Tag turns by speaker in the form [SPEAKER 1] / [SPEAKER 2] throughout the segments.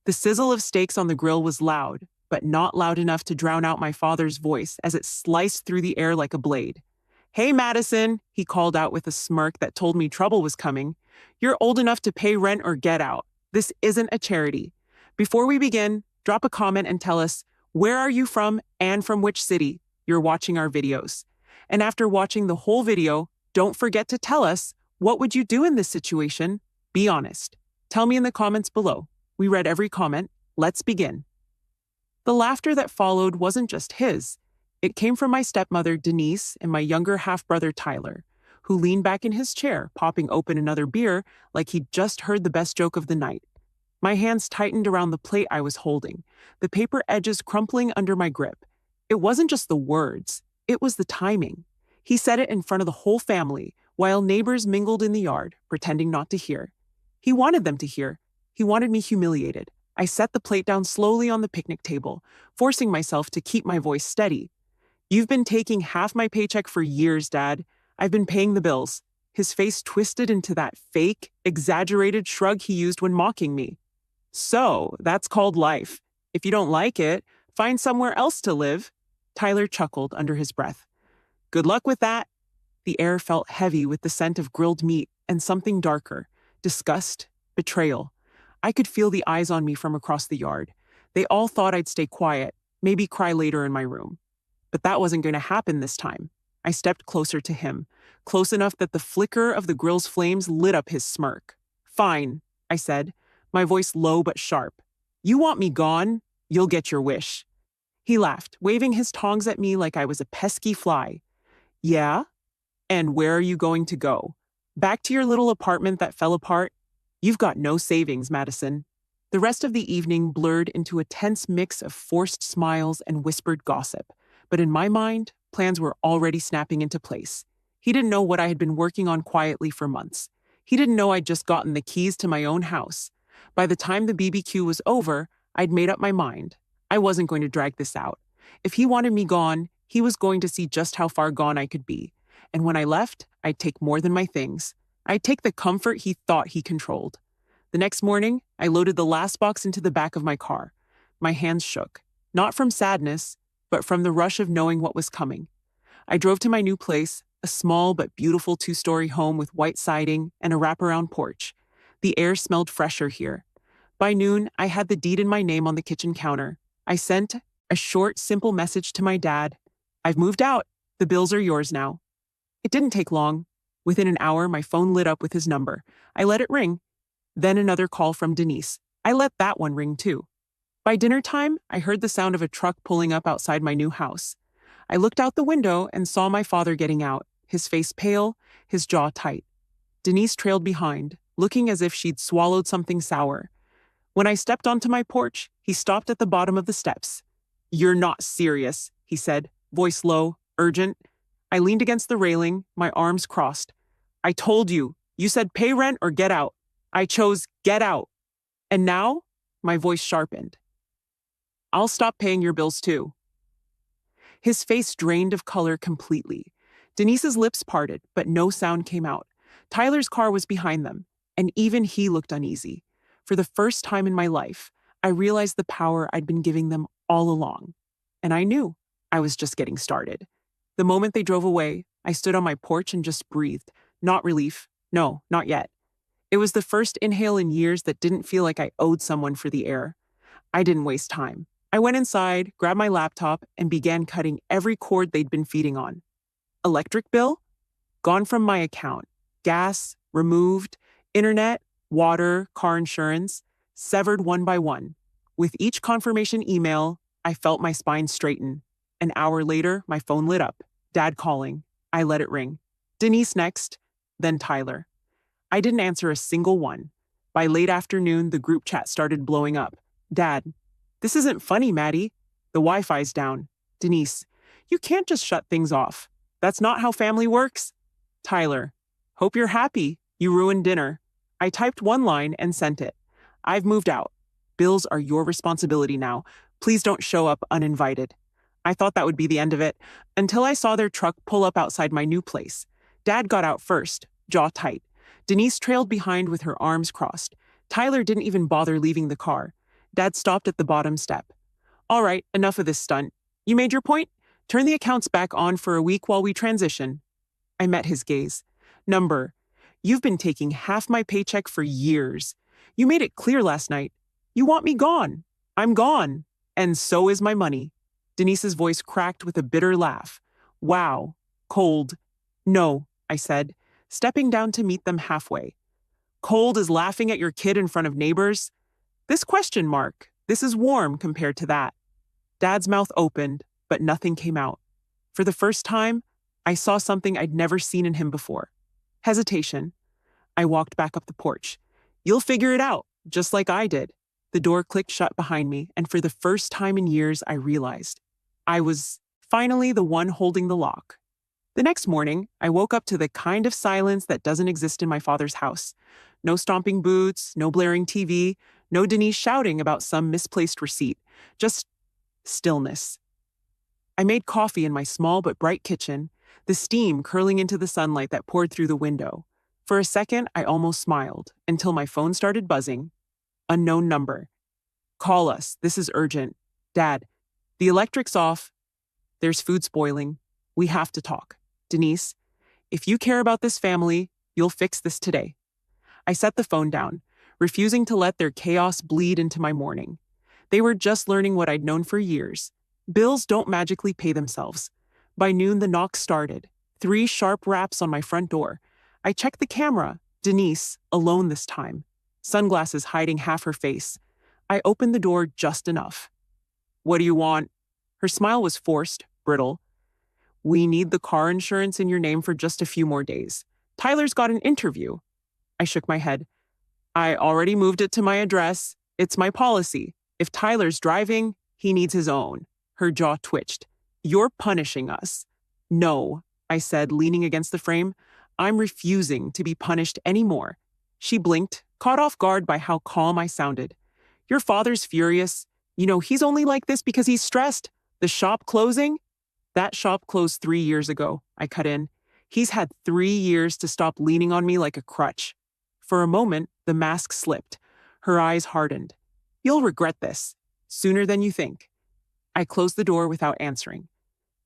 [SPEAKER 1] The sizzle of steaks on the grill was loud, but not loud enough to drown out my father's voice as it sliced through the air like a blade. "Hey, Madison," he called out with a smirk that told me trouble was coming. "You're old enough to pay rent or get out. This isn't a charity. Before we begin, drop a comment and tell us, where are you from and from which city you're watching our videos? And after watching the whole video, don't forget to tell us, what would you do in this situation? Be honest. Tell me in the comments below. We read every comment. Let's begin." The laughter that followed wasn't just his. It came from my stepmother, Denise, and my younger half-brother, Tyler, who leaned back in his chair, popping open another beer like he'd just heard the best joke of the night. My hands tightened around the plate I was holding, the paper edges crumpling under my grip. It wasn't just the words, it was the timing. He said it in front of the whole family, while neighbors mingled in the yard, pretending not to hear. He wanted them to hear. He wanted me humiliated. I set the plate down slowly on the picnic table, forcing myself to keep my voice steady. "You've been taking half my paycheck for years, Dad. I've been paying the bills." His face twisted into that fake, exaggerated shrug he used when mocking me. "So, that's called life. If you don't like it, find somewhere else to live." Tyler chuckled under his breath. "Good luck with that." The air felt heavy with the scent of grilled meat and something darker, disgust, betrayal. I could feel the eyes on me from across the yard. They all thought I'd stay quiet, maybe cry later in my room. But that wasn't going to happen this time. I stepped closer to him, close enough that the flicker of the grill's flames lit up his smirk. "Fine," I said, my voice low but sharp. "You want me gone? You'll get your wish." He laughed, waving his tongs at me like I was a pesky fly. "Yeah? And where are you going to go? Back to your little apartment that fell apart? You've got no savings, Madison." The rest of the evening blurred into a tense mix of forced smiles and whispered gossip. But in my mind, plans were already snapping into place. He didn't know what I had been working on quietly for months. He didn't know I'd just gotten the keys to my own house. By the time the BBQ was over, I'd made up my mind. I wasn't going to drag this out. If he wanted me gone, he was going to see just how far gone I could be. And when I left, I'd take more than my things. I'd take the comfort he thought he controlled. The next morning, I loaded the last box into the back of my car. My hands shook, not from sadness, but from the rush of knowing what was coming. I drove to my new place, a small but beautiful 2-story home with white siding and a wraparound porch. The air smelled fresher here. By noon, I had the deed in my name on the kitchen counter. I sent a short, simple message to my dad. "I've moved out. The bills are yours now." It didn't take long. Within an hour, my phone lit up with his number. I let it ring. Then another call from Denise. I let that one ring too. By dinner time, I heard the sound of a truck pulling up outside my new house. I looked out the window and saw my father getting out, his face pale, his jaw tight. Denise trailed behind, looking as if she'd swallowed something sour. When I stepped onto my porch, he stopped at the bottom of the steps. "You're not serious," he said, voice low, urgent. I leaned against the railing, my arms crossed. "I told you. You said pay rent or get out. I chose get out. And now?" My voice sharpened. "I'll stop paying your bills too." His face drained of color completely. Denise's lips parted, but no sound came out. Tyler's car was behind them, and even he looked uneasy. For the first time in my life, I realized the power I'd been giving them all along. And I knew I was just getting started. The moment they drove away, I stood on my porch and just breathed. Not relief. No, not yet. It was the first inhale in years that didn't feel like I owed someone for the air. I didn't waste time. I went inside, grabbed my laptop, and began cutting every cord they'd been feeding on. Electric bill? Gone from my account. Gas? Removed. Internet? Water? Car insurance? Severed one by one. With each confirmation email, I felt my spine straighten. An hour later, my phone lit up. Dad calling. I let it ring. Denise next, then Tyler. I didn't answer a single one. By late afternoon, the group chat started blowing up. Dad, "This isn't funny, Maddie. The Wi-Fi's down." Denise, "You can't just shut things off. That's not how family works." Tyler, "Hope you're happy. You ruined dinner." I typed one line and sent it. "I've moved out. Bills are your responsibility now. Please don't show up uninvited." I thought that would be the end of it, until I saw their truck pull up outside my new place. Dad got out first, jaw tight. Denise trailed behind with her arms crossed. Tyler didn't even bother leaving the car. Dad stopped at the bottom step. All right, enough of this stunt. You made your point? Turn the accounts back on for a week while we transition. I met his gaze. Number, you've been taking half my paycheck for years. You made it clear last night. You want me gone. I'm gone. And so is my money. Denise's voice cracked with a bitter laugh. Wow. Cold. No, I said, stepping down to meet them halfway. Cold is laughing at your kid in front of neighbors? This question mark. This is warm compared to that. Dad's mouth opened, but nothing came out. For the first time, I saw something I'd never seen in him before. Hesitation. I walked back up the porch. You'll figure it out, just like I did. The door clicked shut behind me, and for the first time in years, I realized I was finally the one holding the lock. The next morning, I woke up to the kind of silence that doesn't exist in my father's house. No stomping boots, no blaring TV, no Denise shouting about some misplaced receipt. Just stillness. I made coffee in my small but bright kitchen, the steam curling into the sunlight that poured through the window. For a second, I almost smiled, until my phone started buzzing. Unknown number. Call us. This is urgent. Dad, the electric's off. There's food spoiling. We have to talk. Denise, if you care about this family, you'll fix this today. I set the phone down, refusing to let their chaos bleed into my morning. They were just learning what I'd known for years. Bills don't magically pay themselves. By noon, the knock started. 3 sharp raps on my front door. I checked the camera. Denise, alone this time. Sunglasses hiding half her face. I opened the door just enough. What do you want? Her smile was forced, brittle. We need the car insurance in your name for just a few more days. Tyler's got an interview. I shook my head. I already moved it to my address. It's my policy. If Tyler's driving, he needs his own. Her jaw twitched. You're punishing us. No, I said, leaning against the frame. I'm refusing to be punished anymore. She blinked, caught off guard by how calm I sounded. Your father's furious. You know, he's only like this because he's stressed. The shop closing? That shop closed 3 years ago, I cut in. He's had 3 years to stop leaning on me like a crutch. For a moment, the mask slipped. Her eyes hardened. You'll regret this, sooner than you think. I closed the door without answering.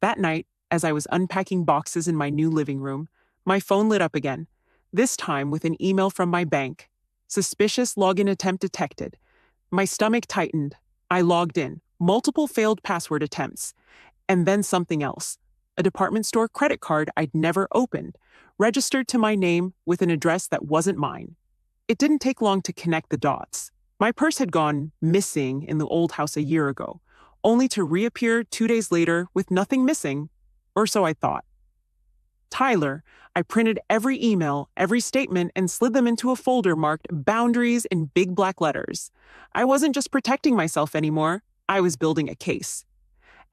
[SPEAKER 1] That night, as I was unpacking boxes in my new living room, my phone lit up again, this time with an email from my bank. Suspicious login attempt detected. My stomach tightened. I logged in, multiple failed password attempts, and then something else. A department store credit card I'd never opened, registered to my name with an address that wasn't mine. It didn't take long to connect the dots. My purse had gone missing in the old house a year ago, only to reappear 2 days later with nothing missing, or so I thought. Tyler, I printed every email, every statement, and slid them into a folder marked boundaries in big black letters. I wasn't just protecting myself anymore, I was building a case.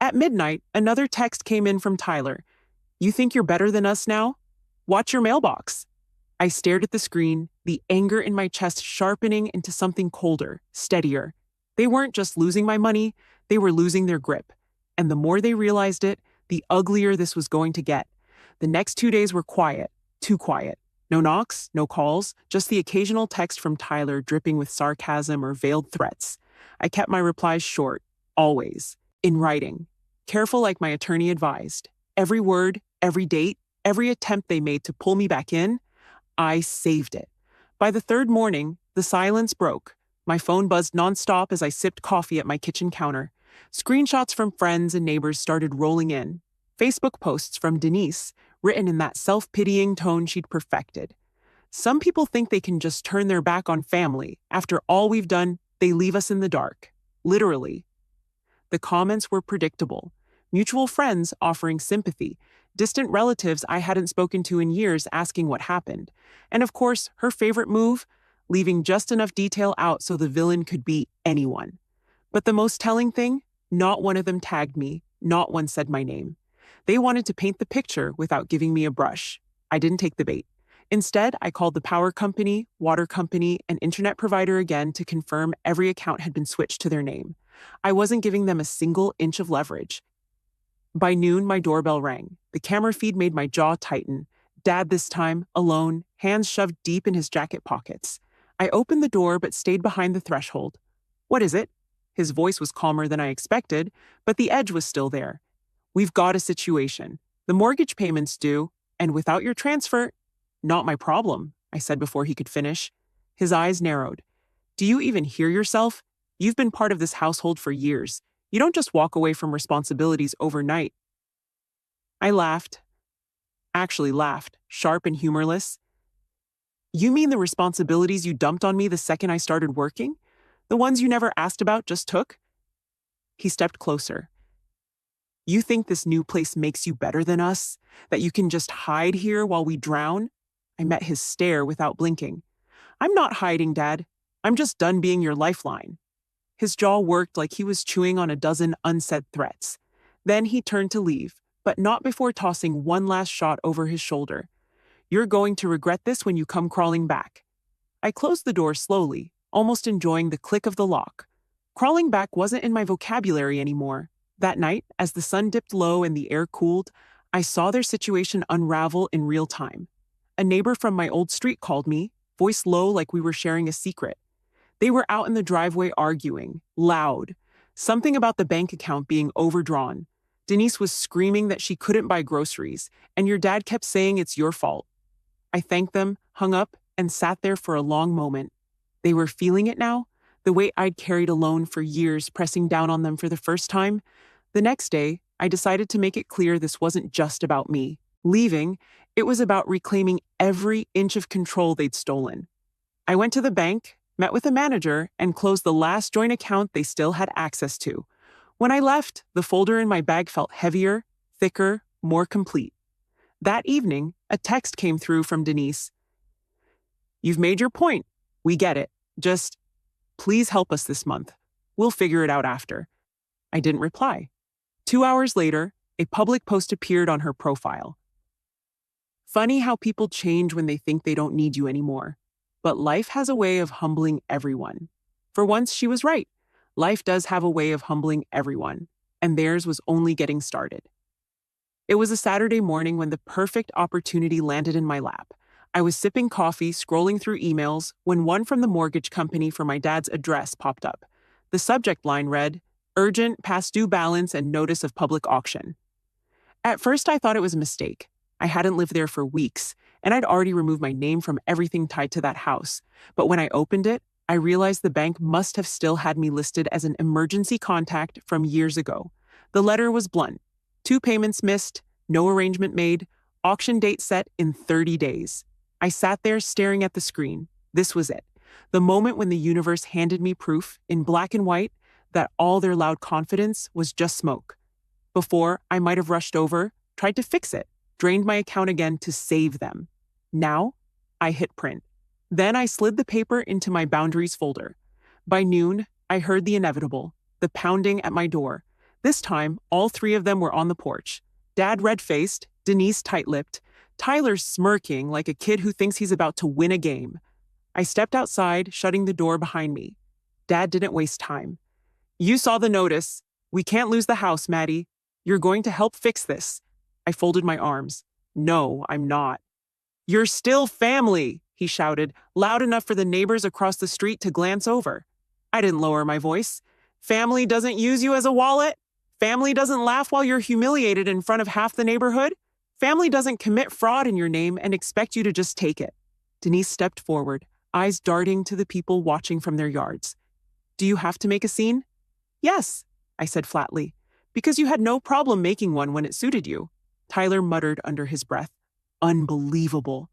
[SPEAKER 1] At midnight, another text came in from Tyler. You think you're better than us now? Watch your mailbox. I stared at the screen, the anger in my chest sharpening into something colder, steadier. They weren't just losing my money, they were losing their grip. And the more they realized it, the uglier this was going to get. The next 2 days were quiet, too quiet. No knocks, no calls, just the occasional text from Tyler dripping with sarcasm or veiled threats. I kept my replies short, always, in writing, careful like my attorney advised. Every word, every date, every attempt they made to pull me back in, I saved it. By the third morning, the silence broke. My phone buzzed nonstop as I sipped coffee at my kitchen counter. Screenshots from friends and neighbors started rolling in. Facebook posts from Denise, written in that self-pitying tone she'd perfected. Some people think they can just turn their back on family. After all we've done, they leave us in the dark. Literally. The comments were predictable. Mutual friends offering sympathy, distant relatives I hadn't spoken to in years asking what happened. And of course, her favorite move, leaving just enough detail out so the villain could be anyone. But the most telling thing, not one of them tagged me, not one said my name. They wanted to paint the picture without giving me a brush. I didn't take the bait. Instead, I called the power company, water company, and internet provider again to confirm every account had been switched to their name. I wasn't giving them a single inch of leverage. By noon, my doorbell rang. The camera feed made my jaw tighten. Dad this time, alone, hands shoved deep in his jacket pockets. I opened the door but stayed behind the threshold. What is it? His voice was calmer than I expected, but the edge was still there. We've got a situation. The mortgage payment's due, and without your transfer, not my problem, I said before he could finish. His eyes narrowed. Do you even hear yourself? You've been part of this household for years. You don't just walk away from responsibilities overnight. I laughed. Actually laughed, sharp and humorless. You mean the responsibilities you dumped on me the second I started working? The ones you never asked about, just took? He stepped closer. You think this new place makes you better than us? That you can just hide here while we drown? I met his stare without blinking. I'm not hiding, Dad. I'm just done being your lifeline. His jaw worked like he was chewing on a dozen unsaid threats. Then he turned to leave, but not before tossing one last shot over his shoulder. You're going to regret this when you come crawling back. I closed the door slowly, almost enjoying the click of the lock. Crawling back wasn't in my vocabulary anymore. That night, as the sun dipped low and the air cooled, I saw their situation unravel in real time. A neighbor from my old street called me, voice low like we were sharing a secret. They were out in the driveway arguing, loud. Something about the bank account being overdrawn. Denise was screaming that she couldn't buy groceries, and your dad kept saying it's your fault. I thanked them, hung up, and sat there for a long moment. They were feeling it now, the weight I'd carried alone for years pressing down on them for the first time. The next day, I decided to make it clear this wasn't just about me. Leaving, it was about reclaiming every inch of control they'd stolen. I went to the bank, met with the manager, and closed the last joint account they still had access to. When I left, the folder in my bag felt heavier, thicker, more complete. That evening, a text came through from Denise. You've made your point. We get it. Just, please help us this month. We'll figure it out after. I didn't reply. 2 hours later, a public post appeared on her profile. Funny how people change when they think they don't need you anymore. But life has a way of humbling everyone. For once, she was right. Life does have a way of humbling everyone, and theirs was only getting started. It was a Saturday morning when the perfect opportunity landed in my lap. I was sipping coffee, scrolling through emails, when one from the mortgage company for my dad's address popped up. The subject line read, Urgent, past due balance, and notice of public auction. At first, I thought it was a mistake. I hadn't lived there for weeks, and I'd already removed my name from everything tied to that house. But when I opened it, I realized the bank must have still had me listed as an emergency contact from years ago. The letter was blunt. 2 payments missed, no arrangement made, auction date set in 30 days. I sat there staring at the screen. This was it. The moment when the universe handed me proof, in black and white, that all their loud confidence was just smoke. Before, I might have rushed over, tried to fix it, drained my account again to save them. Now, I hit print. Then I slid the paper into my boundaries folder. By noon, I heard the inevitable, the pounding at my door. This time, all 3 of them were on the porch. Dad red-faced, Denise tight-lipped, Tyler smirking like a kid who thinks he's about to win a game. I stepped outside, shutting the door behind me. Dad didn't waste time. You saw the notice. We can't lose the house, Maddie. You're going to help fix this. I folded my arms. No, I'm not. You're still family, he shouted, loud enough for the neighbors across the street to glance over. I didn't lower my voice. Family doesn't use you as a wallet. Family doesn't laugh while you're humiliated in front of half the neighborhood. Family doesn't commit fraud in your name and expect you to just take it. Denise stepped forward, eyes darting to the people watching from their yards. Do you have to make a scene? Yes, I said flatly, because you had no problem making one when it suited you. Tyler muttered under his breath. Unbelievable.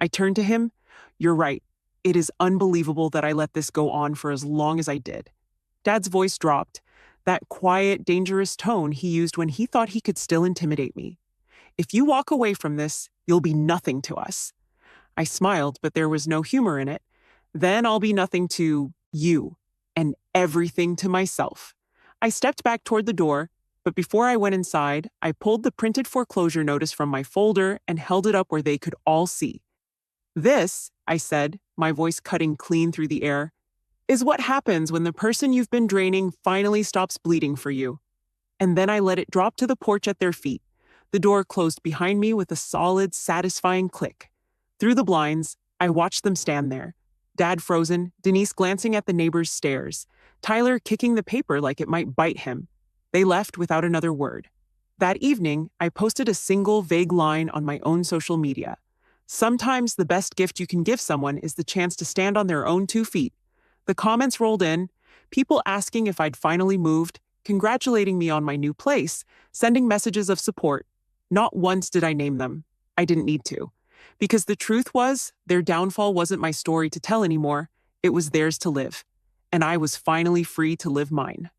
[SPEAKER 1] I turned to him. You're right. It is unbelievable that I let this go on for as long as I did. Dad's voice dropped, that quiet, dangerous tone he used when he thought he could still intimidate me. If you walk away from this, you'll be nothing to us. I smiled, but there was no humor in it. Then I'll be nothing to you, and everything to myself. I stepped back toward the door, but before I went inside, I pulled the printed foreclosure notice from my folder and held it up where they could all see. This, I said, my voice cutting clean through the air, is what happens when the person you've been draining finally stops bleeding for you. And then I let it drop to the porch at their feet. The door closed behind me with a solid, satisfying click. Through the blinds, I watched them stand there. Dad frozen, Denise glancing at the neighbor's stares, Tyler kicking the paper like it might bite him. They left without another word. That evening, I posted a single vague line on my own social media. Sometimes the best gift you can give someone is the chance to stand on their own 2 feet. The comments rolled in, people asking if I'd finally moved, congratulating me on my new place, sending messages of support. Not once did I name them. I didn't need to. Because the truth was, their downfall wasn't my story to tell anymore, it was theirs to live. And I was finally free to live mine.